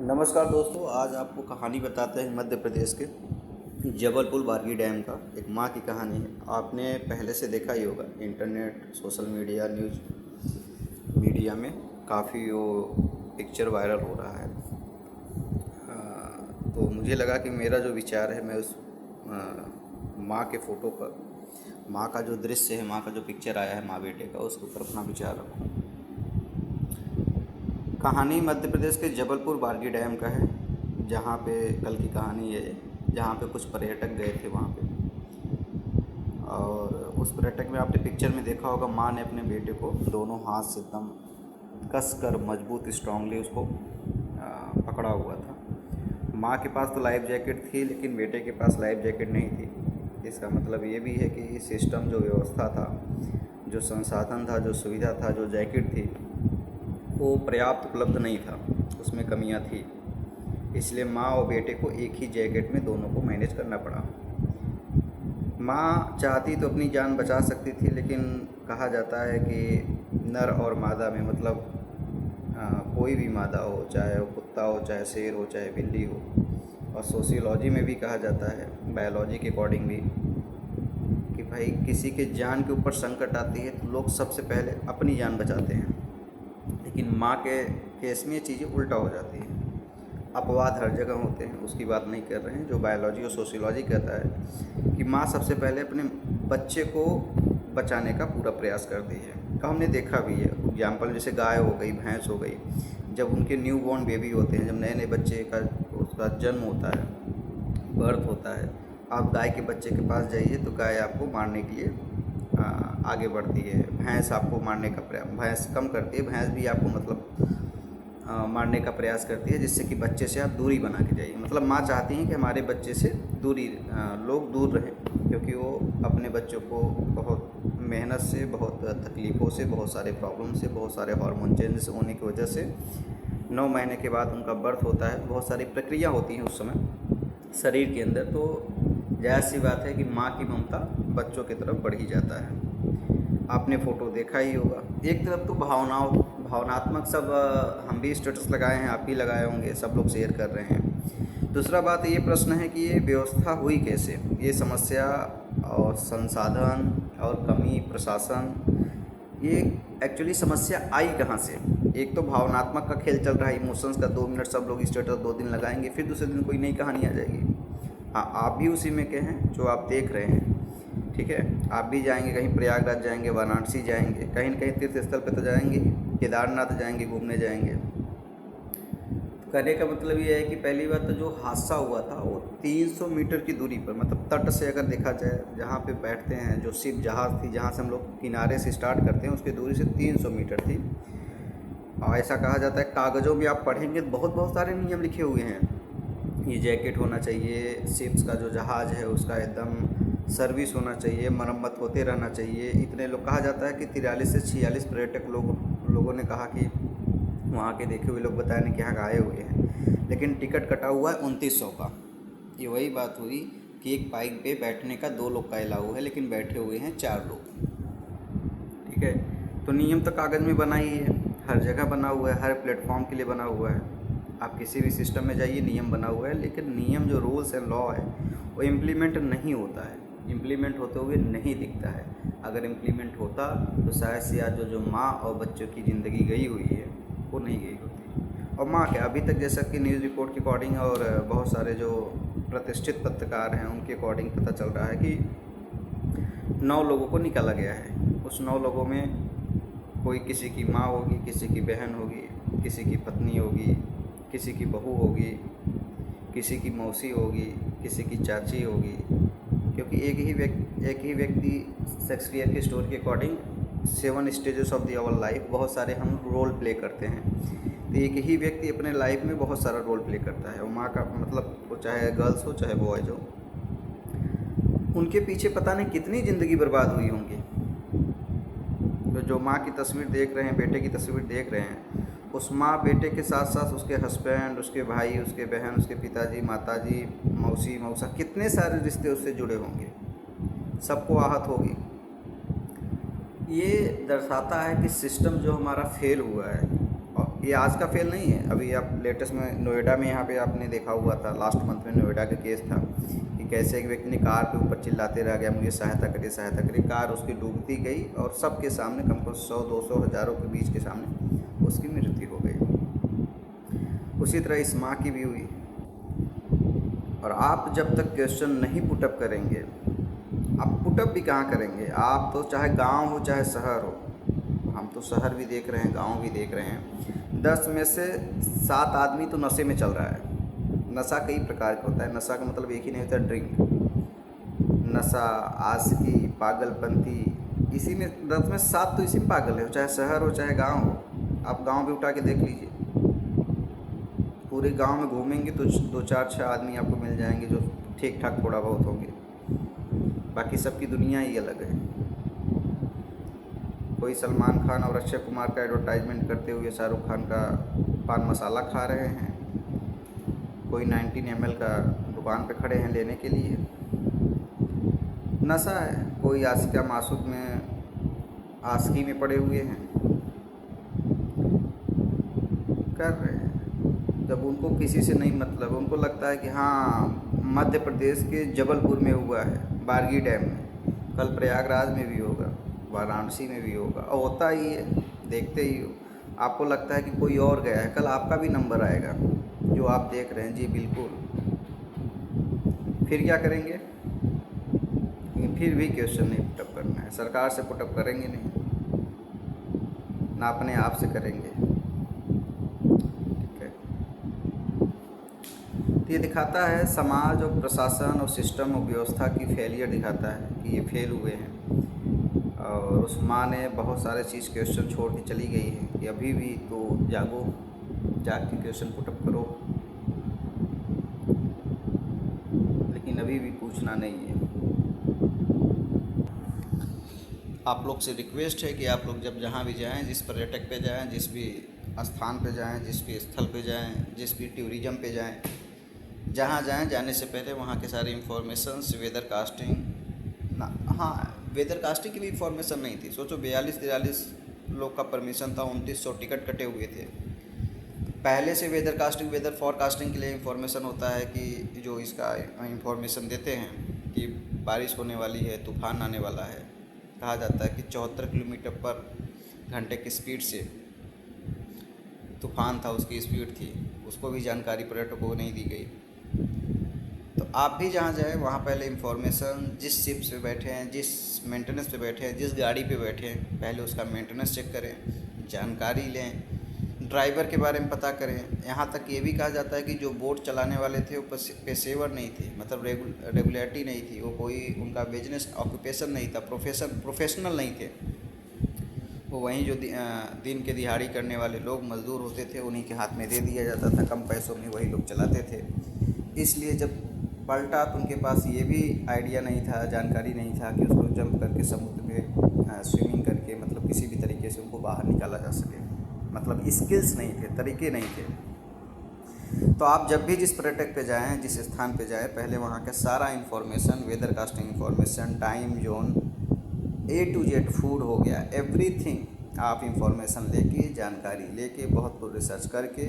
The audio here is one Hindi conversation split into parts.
नमस्कार दोस्तों, आज आपको कहानी बताते हैं मध्य प्रदेश के जबलपुर बारगी डैम का। एक माँ की कहानी है। आपने पहले से देखा ही होगा, internet, social media, news media में काफ़ी वो पिक्चर वायरल हो रहा है। तो मुझे लगा कि मेरा जो विचार है, मैं उस माँ के फ़ोटो पर, माँ का जो दृश्य है, माँ का जो पिक्चर आया है माँ बेटे का, उसके ऊपर अपना विचार रखूँ। कहानी मध्य प्रदेश के जबलपुर बारगी डैम का है, जहाँ पे कल की कहानी है, जहाँ पे कुछ पर्यटक गए थे वहाँ पे। और उस पर्यटक में आपने पिक्चर में देखा होगा, माँ ने अपने बेटे को दोनों हाथ से एकदम कस कर मजबूत स्ट्रांगली उसको पकड़ा हुआ था। माँ के पास तो लाइफ जैकेट थी, लेकिन बेटे के पास लाइफ जैकेट नहीं थी। इसका मतलब ये भी है कि सिस्टम, जो व्यवस्था था, जो संसाधन था, जो सुविधा था, जो जैकेट थी, वो पर्याप्त उपलब्ध नहीं था, उसमें कमियां थी। इसलिए माँ और बेटे को एक ही जैकेट में दोनों को मैनेज करना पड़ा। माँ चाहती तो अपनी जान बचा सकती थी, लेकिन कहा जाता है कि नर और मादा में, मतलब कोई भी मादा हो, चाहे वो कुत्ता हो, चाहे शेर हो, चाहे बिल्ली हो, और सोशियोलॉजी में भी कहा जाता है, बायोलॉजी के अकॉर्डिंग भी, कि भाई किसी के जान के ऊपर संकट आती है तो लोग सबसे पहले अपनी जान बचाते हैं। लेकिन माँ के केस में ये चीज़ें उल्टा हो जाती हैं। अपवाद हर जगह होते हैं, उसकी बात नहीं कर रहे हैं। जो बायोलॉजी और सोशियोलॉजी कहता है कि माँ सबसे पहले अपने बच्चे को बचाने का पूरा प्रयास करती है। तो हमने देखा भी है एग्जाम्पल, जैसे गाय हो गई, भैंस हो गई, जब उनके न्यू बॉर्न बेबी होते हैं, जब नए नए बच्चे का उसका जन्म होता है, बर्थ होता है, आप गाय के बच्चे के पास जाइए तो गाय आपको मारने के लिए आगे बढ़ती है। भैंस आपको मारने का प्रयास, भैंस कम करती है, भैंस भी आपको मतलब मारने का प्रयास करती है, जिससे कि बच्चे से आप दूरी बना के जाइए। मतलब माँ चाहती हैं कि हमारे बच्चे से दूरी, लोग दूर रहें, क्योंकि वो अपने बच्चों को बहुत मेहनत से, बहुत तकलीफ़ों से, बहुत सारे प्रॉब्लम से, बहुत सारे हार्मोन चेंजेस होने की वजह से 9 महीने के बाद उनका बर्थ होता है, तो बहुत सारी प्रक्रिया होती हैं उस समय शरीर के अंदर। तो जायज़ सी बात है कि माँ की ममता बच्चों की तरफ बढ़ ही जाता है। आपने फ़ोटो देखा ही होगा। एक तरफ तो भावनात्मक सब, हम भी स्टेटस लगाए हैं, आप भी लगाए होंगे, सब लोग शेयर कर रहे हैं। दूसरा बात ये प्रश्न है कि ये व्यवस्था हुई कैसे, ये समस्या और संसाधन और कमी, प्रशासन, ये एक्चुअली समस्या आई कहाँ से। एक तो भावनात्मक का खेल चल रहा है, इमोशंस का। 2 मिनट सब लोग स्टेटस 2 दिन लगाएंगे, फिर दूसरे दिन कोई नई कहानी आ जाएगी। हाँ, आप भी उसी में के हैं जो आप देख रहे हैं, ठीक है। आप भी जाएंगे, कहीं प्रयागराज जाएंगे, वाराणसी जाएंगे, कहीं न कहीं तीर्थ स्थल पे तो जाएंगे, केदारनाथ जाएंगे, घूमने जाएंगे। कहने का मतलब ये है कि पहली बात तो जो हादसा हुआ था वो 300 मीटर की दूरी पर, मतलब तट से अगर देखा जाए, जहाँ पे बैठते हैं, जो शिप जहाज़ थी, जहाँ से हम लोग किनारे से स्टार्ट करते हैं, उसकी दूरी से 300 मीटर थी। और ऐसा कहा जाता है, कागज़ों में आप पढ़ेंगे तो बहुत बहुत सारे नियम लिखे हुए हैं। ये जैकेट होना चाहिए, शिप्स का जो जहाज़ है उसका एकदम सर्विस होना चाहिए, मरम्मत होते रहना चाहिए। इतने लोग, कहा जाता है कि 43 से 46 पर्यटक लोगों ने कहा कि वहाँ के देखे हुए लोग बताए कि यहाँ आए हुए हैं, लेकिन टिकट कटा हुआ है 2900 का। ये वही बात हुई कि एक बाइक पे बैठने का 2 लोग का अलाउ है, लेकिन बैठे हुए हैं 4 लोग, ठीक है। तो नियम तो कागज़ में बना ही है, हर जगह बना हुआ है, हर प्लेटफॉर्म के लिए बना हुआ है। आप किसी भी सिस्टम में जाइए, नियम बना हुआ है, लेकिन नियम, जो रूल्स एंड लॉ है, वो इम्प्लीमेंट नहीं होता है, इम्प्लीमेंट होते हुए नहीं दिखता है। अगर इम्प्लीमेंट होता तो शायद से आज जो माँ और बच्चों की ज़िंदगी गई हुई है वो नहीं गई होती। और माँ क्या, अभी तक जैसा कि न्यूज़ रिपोर्ट के अकॉर्डिंग और बहुत सारे जो प्रतिष्ठित पत्रकार हैं उनके अकॉर्डिंग पता चल रहा है कि 9 लोगों को निकाला गया है। उस 9 लोगों में कोई किसी की माँ होगी, किसी की बहन होगी, किसी की पत्नी होगी, किसी की बहू होगी, किसी की मौसी होगी, किसी की चाची होगी, क्योंकि एक ही व्यक्ति, शेक्सपियर की स्टोरी के according 7 stages of the our life, बहुत सारे हम रोल प्ले करते हैं। तो एक ही व्यक्ति अपने लाइफ में बहुत सारा रोल प्ले करता है। और माँ का मतलब, वो चाहे गर्ल्स हो चाहे बॉयज़ हो, उनके पीछे पता नहीं कितनी ज़िंदगी बर्बाद हुई होंगी। तो जो माँ की तस्वीर देख रहे हैं, बेटे की तस्वीर देख रहे हैं, उस माँ बेटे के साथ साथ उसके हस्बैंड, उसके भाई, उसके बहन, उसके पिताजी, माताजी, मौसी, मौसा, कितने सारे रिश्ते उससे जुड़े होंगे, सबको आहत होगी। ये दर्शाता है कि सिस्टम जो हमारा फेल हुआ है, और ये आज का फेल नहीं है। अभी आप लेटेस्ट में नोएडा में यहाँ पे आपने देखा हुआ था, लास्ट मंथ में नोएडा का केस था कि कैसे एक व्यक्ति ने कार के ऊपर चिल्लाते रह गया, मुझे सहायता करिए सहायता करिए। कार उसकी डूबती गई और सबके सामने, कम से कम 100-200 हज़ारों के बीच के सामने उसकी मृत्यु हो गई। उसी तरह इस माँ की भी हुई। और आप जब तक क्वेश्चन नहीं पुटअप करेंगे, आप पुटअप भी कहाँ करेंगे? आप तो चाहे गांव हो चाहे शहर हो, हम तो शहर भी देख रहे हैं, गांव भी देख रहे हैं, 10 में से 7 आदमी तो नशे में चल रहा है। नशा कई प्रकार का होता है। नशा का मतलब एक ही नहीं होता ड्रिंक, नशा, आशिकी, पागलपंती, इसी में 10 में 7 तो इसी में पागल है, चाहे शहर हो चाहे गाँव हो। आप गाँव भी उठा के देख लीजिए, पूरे गांव में घूमेंगे तो 2-4-6 आदमी आपको मिल जाएंगे जो ठीक ठाक थोड़ा बहुत होंगे, बाकी सबकी दुनिया ही अलग है। कोई सलमान खान और अक्षय कुमार का एडवर्टाइजमेंट करते हुए शाहरुख खान का पान मसाला खा रहे हैं, कोई 19 ml का दुकान पे खड़े हैं लेने के लिए। नशा है। कोई आशिका मासूक में आशिकी में पड़े हुए हैं, कर रहे हैं। जब उनको किसी से नहीं मतलब, उनको लगता है कि हाँ मध्य प्रदेश के जबलपुर में हुआ है, बारगी डैम में, कल प्रयागराज में भी होगा, वाराणसी में भी होगा, और होता ही है, देखते ही हो। आपको लगता है कि कोई और गया है, कल आपका भी नंबर आएगा जो आप देख रहे हैं। जी बिल्कुल। फिर क्या करेंगे? फिर भी क्वेश्चन नहीं पुटअप करना है। सरकार से पुटअप करेंगे नहीं, ना अपने आप से करेंगे। ये दिखाता है समाज और प्रशासन और सिस्टम और व्यवस्था की फेलियर दिखाता है कि ये फेल हुए हैं। और उस माँ ने बहुत सारे चीज़ क्वेश्चन छोड़ के चली गई है कि अभी भी तो जागो, जाग के क्वेश्चन पुटअप करो, लेकिन अभी भी पूछना नहीं है। आप लोग से रिक्वेस्ट है कि आप लोग जब जहाँ भी जाएं, जिस पर्यटक पे जाएं, जिस भी स्थान पे जाएं, जिस भी स्थल पे जाएं, जिस भी टूरिज़म पे जाएं, जहाँ जाएं, जाने से पहले वहाँ के सारे इंफॉर्मेशंस, वेदर कास्टिंग ना, हाँ वेदर कास्टिंग की भी इंफॉर्मेशन नहीं थी। सोचो 42-43 लोग का परमिशन था, 2900 टिकट कटे हुए थे। पहले से वेदर कास्टिंग, वेदर फॉरकास्टिंग के लिए इंफॉर्मेशन होता है कि जो इसका इंफॉर्मेशन देते हैं कि बारिश होने वाली है, तूफान आने वाला है। कहा जाता है कि 74 किलोमीटर पर घंटे की स्पीड से तूफान था, उसकी स्पीड थी, उसको भी जानकारी पर्यटकों को नहीं दी गई। तो आप भी जहाँ जाए वहाँ पहले इंफॉर्मेशन, जिस शिप्स पे बैठे हैं, जिस मेंटेनेंस पे बैठे हैं, जिस गाड़ी पे बैठे हैं, पहले उसका मेंटेनेंस चेक करें, जानकारी लें, ड्राइवर के बारे में पता करें। यहाँ तक ये भी कहा जाता है कि जो बोट चलाने वाले थे वो पेशेवर नहीं थे, मतलब रेगुलरिटी नहीं थी, वो कोई उनका बिजनेस ऑक्यूपेशन नहीं था, प्रोफेशनल नहीं थे। वो वहीं जो दिन के दिहाड़ी करने वाले लोग मज़दूर होते थे, उन्हीं के हाथ में दे दिया जाता था, कम पैसों में वही लोग चलाते थे। इसलिए जब पलटा तो उनके पास ये भी आइडिया नहीं था, जानकारी नहीं था कि उसको जंप करके समुद्र में स्विमिंग करके, मतलब किसी भी तरीके से उनको बाहर निकाला जा सके, मतलब स्किल्स नहीं थे, तरीके नहीं थे। तो आप जब भी जिस पर्यटक पे जाएं, जिस स्थान पे जाएं, पहले वहाँ का सारा information, weather casting information, time zone, A to Z, food हो गया, एवरीथिंग आप इंफॉर्मेशन लेके, जानकारी लेके, बहुत रिसर्च करके,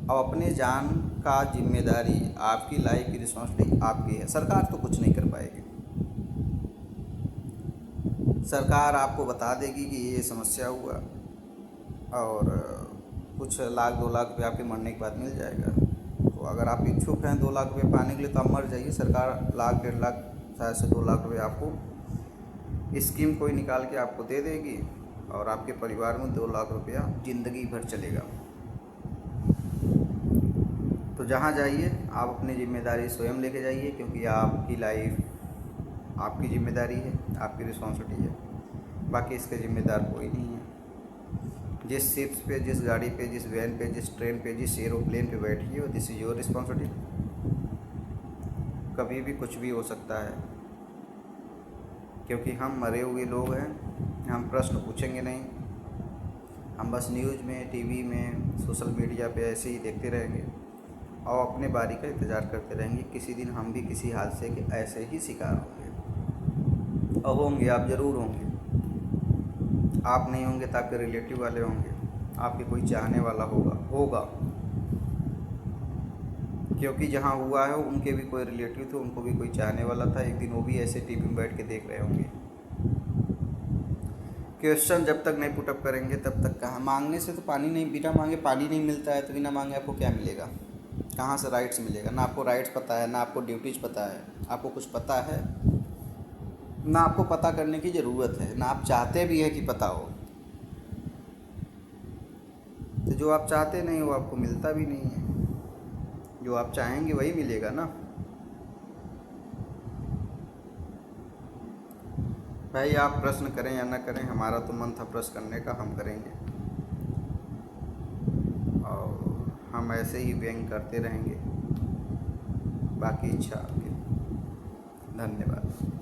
अब अपने जान का जिम्मेदारी, आपकी लाइफ की रिस्पॉन्सिबिलिटी आपकी है। सरकार तो कुछ नहीं कर पाएगी। सरकार आपको बता देगी कि ये समस्या हुआ और कुछ लाख 2 लाख रुपये आपके मरने के बाद मिल जाएगा। तो अगर आप इच्छुक हैं 2 लाख रुपये पाने के लिए, तो आप मर जाइए, सरकार लाख 1.5 लाख, शायद से 2 लाख रुपये आपको स्कीम कोई निकाल के आपको दे देगी और आपके परिवार में 2 लाख रुपया ज़िंदगी भर चलेगा। तो जहाँ जाइए आप अपनी जिम्मेदारी स्वयं लेके जाइए, क्योंकि आपकी लाइफ आपकी जिम्मेदारी है, आपकी रिस्पॉन्सिबिलिटी है, बाकी इसके ज़िम्मेदार कोई नहीं है। जिस शिप्स पे, जिस गाड़ी पे, जिस वैन पे, जिस ट्रेन पे, जिस एरोप्लेन पे बैठिए, हो दिस इज़ योर रिस्पॉन्सिबिलिटी। कभी भी कुछ भी हो सकता है, क्योंकि हम मरे हुए लोग हैं, हम प्रश्न पूछेंगे नहीं, हम बस न्यूज़ में, टीवी में, सोशल मीडिया पे ऐसे ही देखते रहेंगे और अपने बारी का इंतज़ार करते रहेंगे। किसी दिन हम भी किसी हादसे के ऐसे ही शिकार होंगे, और होंगे, आप ज़रूर होंगे। आप नहीं होंगे तो आपके रिलेटिव वाले होंगे, आपके कोई चाहने वाला होगा, होगा, क्योंकि जहाँ हुआ है उनके भी कोई रिलेटिव थे, उनको भी कोई चाहने वाला था, एक दिन वो भी ऐसे टीवी में बैठ के देख रहे होंगे। क्वेश्चन जब तक नहीं पुटअप करेंगे तब तक कहाँ, मांगने से तो पानी नहीं, बिना मांगे पानी नहीं मिलता है, तो बिना मांगे आपको क्या मिलेगा, कहाँ से राइट्स मिलेगा? ना आपको राइट्स पता है, ना आपको ड्यूटीज़ पता है, आपको कुछ पता है, ना आपको पता करने की ज़रूरत है, ना आप चाहते भी है कि पता हो। तो जो आप चाहते नहीं हो आपको मिलता भी नहीं है, जो आप चाहेंगे वही मिलेगा ना। भाई आप प्रश्न करें या ना करें, हमारा तो मन था प्रश्न करने का, हम करेंगे और हम ऐसे ही व्यंग करते रहेंगे, बाकी इच्छा आपकी। धन्यवाद।